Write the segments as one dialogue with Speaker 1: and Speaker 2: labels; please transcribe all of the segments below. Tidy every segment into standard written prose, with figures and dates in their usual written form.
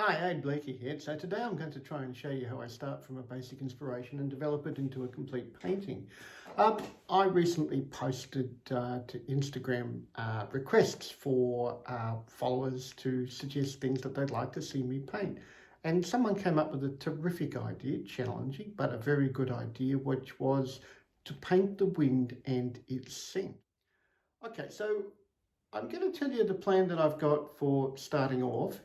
Speaker 1: Hi, Ade Blakey here. So today I'm going to try and show you how I start from a basic inspiration and develop it into a complete painting. I recently posted to Instagram requests for followers to suggest things that they'd like to see me paint. And someone came up with a terrific idea, challenging, but a very good idea, which was to paint the wind and its scent. Okay, so I'm going to tell you the plan that I've got for starting off.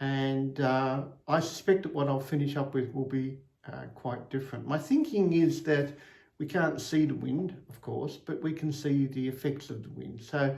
Speaker 1: And I suspect that what I'll finish up with will be quite different. My thinking is that we can't see the wind, of course, but we can see the effects of the wind. So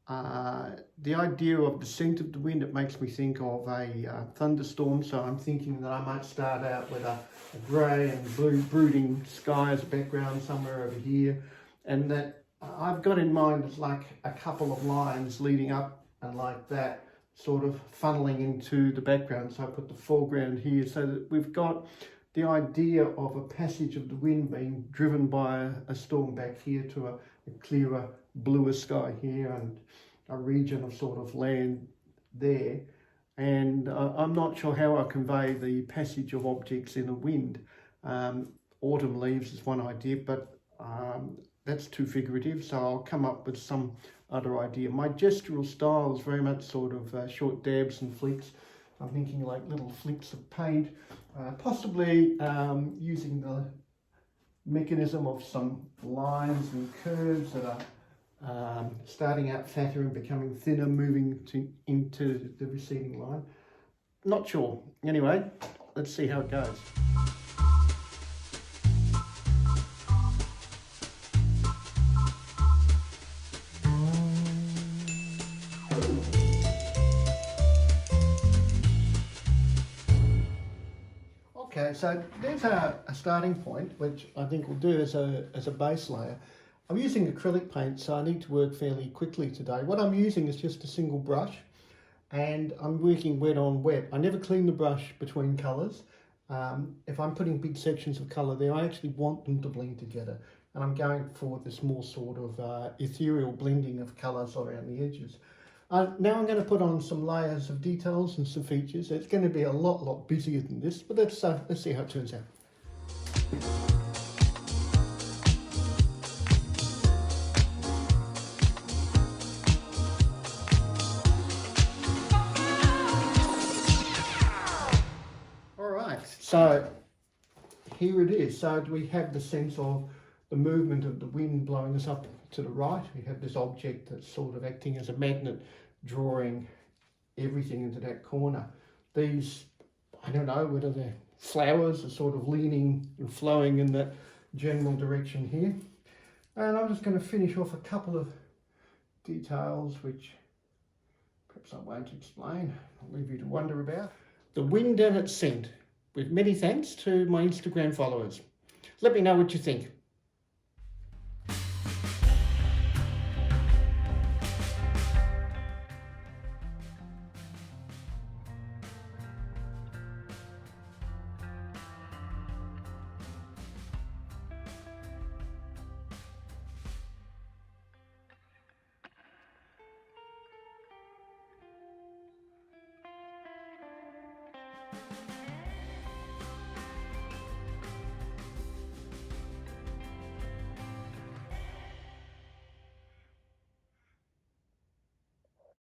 Speaker 1: the idea of the scent of the wind, it makes me think of a thunderstorm. So I'm thinking that I might start out with a grey and blue brooding sky as a background somewhere over here. And that I've got in mind is like a couple of lines leading up and like that, sort of funneling into the background. So I put the foreground here so that we've got the idea of a passage of the wind being driven by a storm back here to a clearer, bluer sky here and a region of sort of land there. And I'm not sure how I convey the passage of objects in a wind. Autumn leaves is one idea, but that's too figurative, so I'll come up with some other idea. My gestural style is very much sort of short dabs and flicks. I'm thinking like little flicks of paint, possibly using the mechanism of some lines and curves that are starting out fatter and becoming thinner, moving into the receding line. Not sure. Anyway, let's see how it goes. Okay, so there's a starting point, which I think will do as a base layer. I'm using acrylic paint, so I need to work fairly quickly today. What I'm using is just a single brush, and I'm working wet on wet. I never clean the brush between colours. If I'm putting big sections of colour there, I actually want them to blend together. And I'm going for this more sort of ethereal blending of colours around the edges. Now I'm going to put on some layers of details and some features. It's going to be a lot busier than this, but let's see how it turns out. All right, so here it is. So we have the sense of the movement of the wind blowing us up to the right. We have this object that's sort of acting as a magnet, drawing everything into that corner. These, I don't know whether they're flowers, are sort of leaning and flowing in that general direction here. And I'm just going to finish off a couple of details which perhaps I won't explain. I'll leave you to wonder about. The wind and its scent, with many thanks to my Instagram followers. Let me know what you think.